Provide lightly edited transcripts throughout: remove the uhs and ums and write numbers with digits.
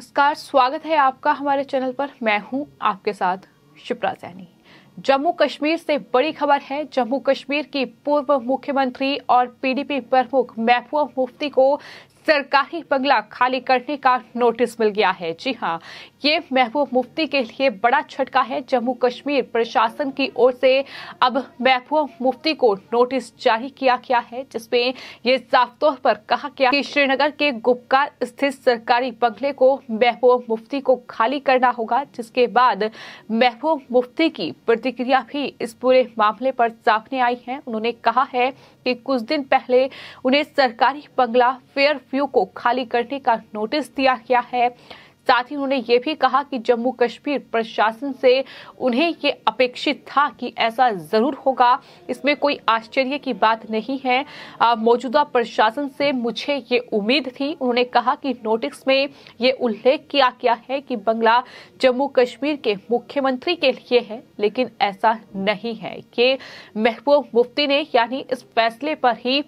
नमस्कार, स्वागत है आपका हमारे चैनल पर। मैं हूं आपके साथ शिप्रा सैनी। जम्मू कश्मीर से बड़ी खबर है। जम्मू कश्मीर की पूर्व मुख्यमंत्री और पीडीपी प्रमुख महबूबा मुफ्ती को सरकारी बंगला खाली करने का नोटिस मिल गया है। जी हां, ये महबूबा मुफ्ती के लिए बड़ा झटका है। जम्मू कश्मीर प्रशासन की ओर से अब महबूबा मुफ्ती को नोटिस जारी किया गया है, जिसमें ये साफ तौर पर कहा गया कि श्रीनगर के गुपकार स्थित सरकारी बंगले को महबूबा मुफ्ती को खाली करना होगा। जिसके बाद महबूबा मुफ्ती की प्रतिक्रिया भी इस पूरे मामले पर सामने आई है। उन्होंने कहा है कि कुछ दिन पहले उन्हें सरकारी बंगला फेयर व्यू को खाली करने का नोटिस दिया गया है। साथ ही उन्होंने ये भी कहा कि जम्मू कश्मीर प्रशासन से उन्हें ये अपेक्षित था कि ऐसा जरूर होगा। इसमें कोई आश्चर्य की बात नहीं है। मौजूदा प्रशासन से मुझे ये उम्मीद थी। उन्होंने कहा कि नोटिस में ये उल्लेख किया गया है कि बंगला जम्मू कश्मीर के मुख्यमंत्री के लिए है, लेकिन ऐसा नहीं है। ये महबूबा मुफ्ती ने यानी इस फैसले पर ही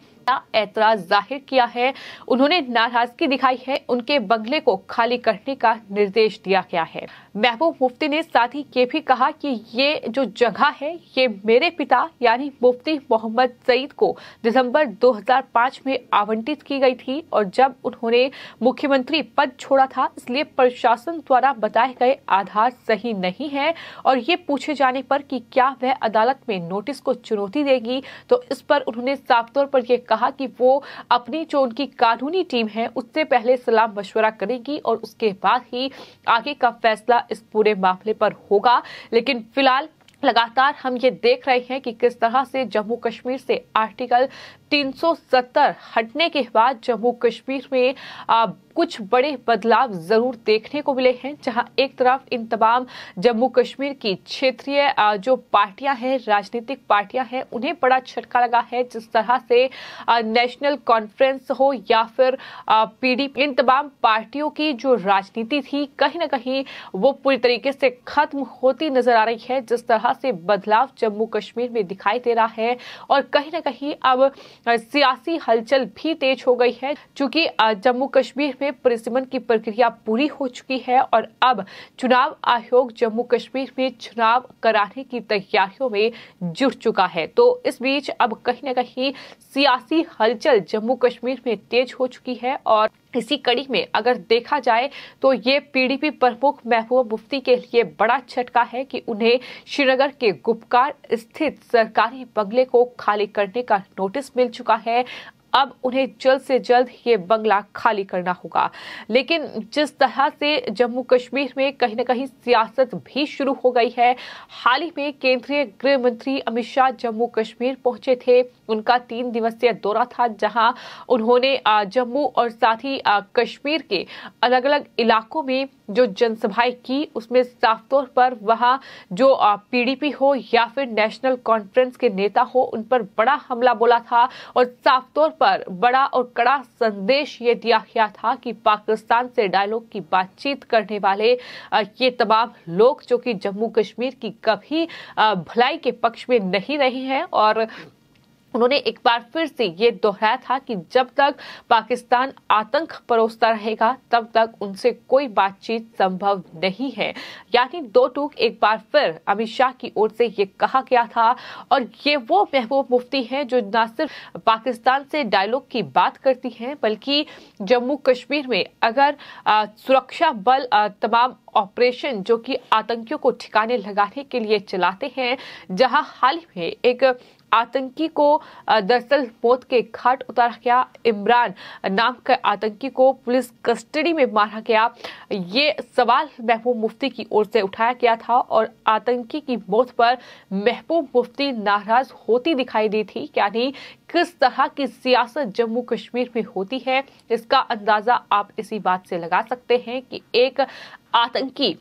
ऐतराज जाहिर किया है। उन्होंने नाराजगी दिखाई है। उनके बंगले को खाली करने का निर्देश दिया गया है। महबूबा मुफ्ती ने साथ ही ये भी कहा कि ये जो जगह है ये मेरे पिता यानी मुफ्ती मोहम्मद सईद को दिसंबर 2005 में आवंटित की गई थी और जब उन्होंने मुख्यमंत्री पद छोड़ा था, इसलिए प्रशासन द्वारा बताए गए आधार सही नहीं है। और ये पूछे जाने पर कि क्या वह अदालत में नोटिस को चुनौती देगी, तो इस पर उन्होंने साफ तौर पर यह कहा कि वो अपनी जो उनकी कानूनी टीम है उससे पहले सलाह मशवरा करेगी और उसके बाद ही आगे का फैसला इस पूरे मामले पर होगा। लेकिन फिलहाल लगातार हम ये देख रहे हैं कि किस तरह से जम्मू कश्मीर से आर्टिकल 370 हटने के बाद जम्मू कश्मीर में कुछ बड़े बदलाव जरूर देखने को मिले हैं। जहां एक तरफ इन तमाम जम्मू कश्मीर की क्षेत्रीय जो पार्टियां हैं, राजनीतिक पार्टियां हैं, उन्हें बड़ा झटका लगा है। जिस तरह से नेशनल कॉन्फ्रेंस हो या फिर पीडीपी, इन तमाम पार्टियों की जो राजनीति थी कहीं ना कहीं वो पूरी तरीके से खत्म होती नजर आ रही है। जिस तरह से बदलाव जम्मू कश्मीर में दिखाई दे रहा है और कहीं ना कहीं अब सियासी हलचल भी तेज हो गई है, क्योंकि जम्मू कश्मीर में परिसीमन की प्रक्रिया पूरी हो चुकी है और अब चुनाव आयोग जम्मू कश्मीर में चुनाव कराने की तैयारियों में जुट चुका है। तो इस बीच अब कहीं ना कहीं सियासी हलचल जम्मू कश्मीर में तेज हो चुकी है और इसी कड़ी में अगर देखा जाए तो ये पीडीपी प्रमुख महबूबा मुफ्ती के लिए बड़ा झटका है कि उन्हें श्रीनगर के गुपकार स्थित सरकारी बंगले को खाली करने का नोटिस मिल चुका है। अब उन्हें जल्द से जल्द ये बंगला खाली करना होगा। लेकिन जिस तरह से जम्मू कश्मीर में कहीं ना कहीं सियासत भी शुरू हो गई है, हाल ही में केंद्रीय गृह मंत्री अमित शाह जम्मू कश्मीर पहुंचे थे। उनका 3 दिवसीय दौरा था, जहां उन्होंने जम्मू और साथ ही कश्मीर के अलग अलग इलाकों में जो जनसभाएं की, उसमें साफ तौर पर वहां जो पीडीपी हो या फिर नेशनल कॉन्फ्रेंस के नेता हो, उन पर बड़ा हमला बोला था और साफ तौर पर बड़ा और कड़ा संदेश ये दिया गया था कि पाकिस्तान से डायलॉग की बातचीत करने वाले ये तमाम लोग जो कि जम्मू कश्मीर की कभी भलाई के पक्ष में नहीं रहे हैं। और उन्होंने एक बार फिर से ये दोहराया था कि जब तक पाकिस्तान आतंक परोसता रहेगा तब तक उनसे कोई बातचीत संभव नहीं है। यानी दो टूक एक बार फिर अमित शाह की ओर से ये कहा गया था। और ये वो महबूबा मुफ्ती हैं जो न सिर्फ पाकिस्तान से डायलॉग की बात करती हैं, बल्कि जम्मू कश्मीर में अगर सुरक्षा बल तमाम ऑपरेशन जो कि आतंकियों को ठिकाने लगाने के लिए चलाते हैं, जहां हाल ही में एक आतंकी को दरअसल मौत के घाट उतारा गया, इमरान नाम के आतंकी को पुलिस कस्टडी में मारा गया, ये सवाल महबूबा मुफ्ती की ओर से उठाया गया था और आतंकी की मौत पर महबूबा मुफ्ती नाराज होती दिखाई दी थी। यानी किस तरह की सियासत जम्मू कश्मीर में होती है, इसका अंदाजा आप इसी बात से लगा सकते हैं कि एक आतंकी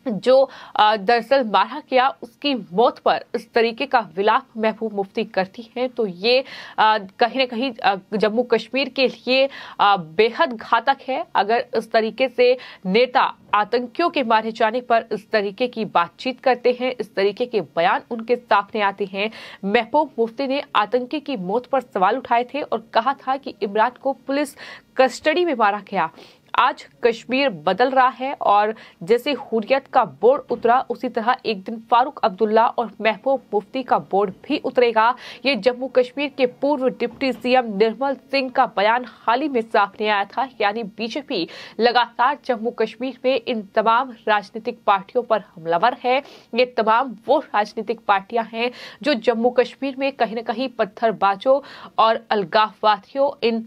जो दरअसल मारा गया, उसकी मौत पर इस तरीके का विलाप महबूबा मुफ्ती करती हैं, तो ये कहीं ना कहीं जम्मू कश्मीर के लिए बेहद घातक है। अगर इस तरीके से नेता आतंकियों के मारे जाने पर इस तरीके की बातचीत करते हैं, इस तरीके के बयान उनके सामने आते हैं। महबूबा मुफ्ती ने आतंकी की मौत पर सवाल उठाए थे और कहा था कि इमरान को पुलिस कस्टडी में मारा गया। आज कश्मीर बदल रहा है और जैसे हुर्रियत का बोर्ड उतरा उसी तरह एक दिन फारूक अब्दुल्ला और महबूब मुफ्ती का बोर्ड भी उतरेगा। ये जम्मू कश्मीर के पूर्व डिप्टी सीएम निर्मल सिंह का बयान हाल ही में सामने आया था। यानी बीजेपी लगातार जम्मू कश्मीर में इन तमाम राजनीतिक पार्टियों पर हमलावर है। ये तमाम वो राजनीतिक पार्टियां हैं जो जम्मू कश्मीर में कहीं न कहीं पत्थरबाजों और अलगाववादियों इन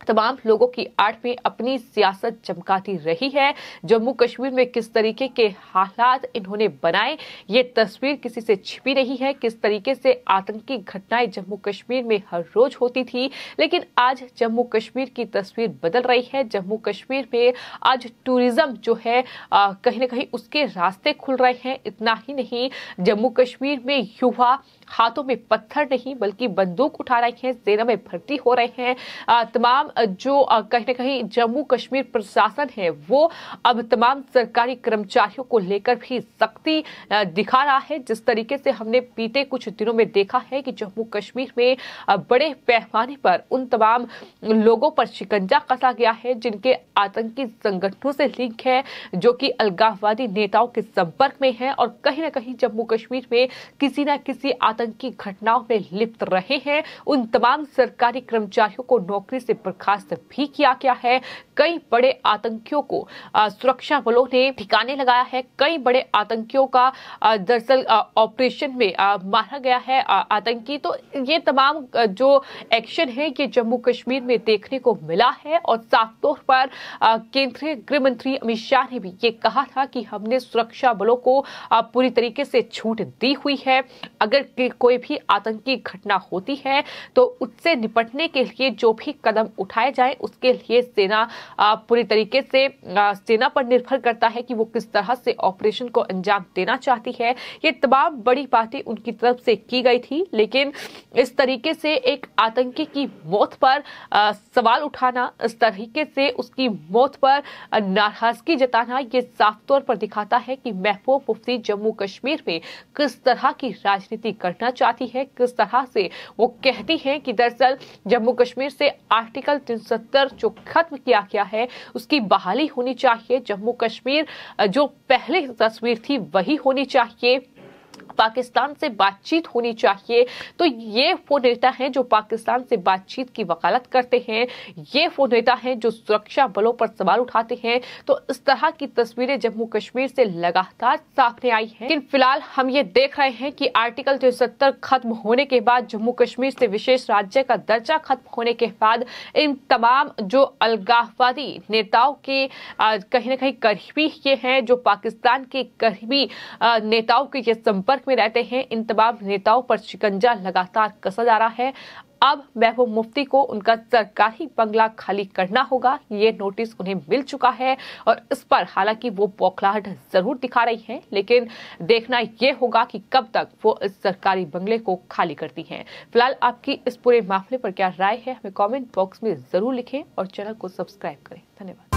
तमाम लोगों की आड़ में अपनी सियासत चमकाती रही है। जम्मू कश्मीर में किस तरीके के हालात इन्होंने बनाए, ये तस्वीर किसी से छिपी नहीं है। किस तरीके से आतंकी घटनाएं जम्मू कश्मीर में हर रोज होती थी, लेकिन आज जम्मू कश्मीर की तस्वीर बदल रही है। जम्मू कश्मीर में आज टूरिज्म जो है कहीं न कहीं उसके रास्ते खुल रहे हैं। इतना ही नहीं, जम्मू कश्मीर में युवा हाथों में पत्थर नहीं बल्कि बंदूक उठा रहे हैं, सेना में भर्ती हो रहे हैं। तमाम जो कहीं न कहीं जम्मू कश्मीर प्रशासन है वो अब तमाम सरकारी कर्मचारियों को लेकर भी सख्ती दिखा रहा है। जिस तरीके से हमने बीते कुछ दिनों में देखा है कि जम्मू कश्मीर में बड़े पैमाने पर उन तमाम लोगों पर शिकंजा कसा गया है जिनके आतंकी संगठनों से लिंक है, जो कि अलगाववादी नेताओं के संपर्क में है और कहीं न कहीं जम्मू कश्मीर में किसी न किसी आतंकी घटनाओं में लिप्त रहे हैं। उन तमाम सरकारी कर्मचारियों को नौकरी से बर्खास्त भी किया गया है। कई बड़े आतंकियों को सुरक्षा बलों ने ठिकाने लगाया है। कई बड़े आतंकियों का दरअसल ऑपरेशन में मारा गया है आतंकी। तो ये तमाम जो एक्शन है ये जम्मू कश्मीर में देखने को मिला है और साफ तौर पर केंद्रीय गृह मंत्री अमित शाह ने भी ये कहा था कि हमने सुरक्षा बलों को पूरी तरीके से छूट दी हुई है। अगर कोई भी आतंकी घटना होती है तो उससे निपटने के लिए जो भी कदम उठाए जाए उसके लिए सेना पूरी तरीके से सेना पर निर्भर करता है कि वो किस तरह से ऑपरेशन को अंजाम देना चाहती है। ये तमाम बड़ी बातें उनकी तरफ से की गई थी, लेकिन इस तरीके से एक आतंकी की मौत पर सवाल उठाना, इस तरीके से उसकी मौत पर नाराजगी जताना, ये साफ तौर पर दिखाता है कि महबूब मुफ्ती जम्मू कश्मीर में किस तरह की राजनीति करना चाहती है, किस तरह से वो कहती है कि दरअसल जम्मू कश्मीर से आर्टिकल 370 जो खत्म किया गया है उसकी बहाली होनी चाहिए। जम्मू कश्मीर जो पहले तस्वीर थी वही होनी चाहिए। पाकिस्तान से बातचीत होनी चाहिए। तो ये वो नेता हैं जो पाकिस्तान से बातचीत की वकालत करते हैं। ये वो नेता हैं जो सुरक्षा बलों पर सवाल उठाते हैं। तो इस तरह की तस्वीरें जम्मू कश्मीर से लगातार सामने आई हैं। लेकिन फिलहाल हम ये देख रहे हैं कि आर्टिकल 370 खत्म होने के बाद, जम्मू कश्मीर से विशेष राज्य का दर्जा खत्म होने के बाद इन तमाम जो अलगाववादी नेताओं के कहीं न कहीं करीबी ये हैं, जो पाकिस्तान के करीबी नेताओं के ये संपर्क में रहते हैं, इन तमाम नेताओं पर शिकंजा लगातार कसा जा रहा है। अब महबूब मुफ्ती को उनका सरकारी बंगला खाली करना होगा, ये नोटिस उन्हें मिल चुका है और इस पर हालांकि वो बौखलाहट जरूर दिखा रही हैं, लेकिन देखना ये होगा कि कब तक वो इस सरकारी बंगले को खाली करती हैं। फिलहाल आपकी इस पूरे मामले पर क्या राय है, हमें कमेंट बॉक्स में जरूर लिखें और चैनल को सब्सक्राइब करें। धन्यवाद।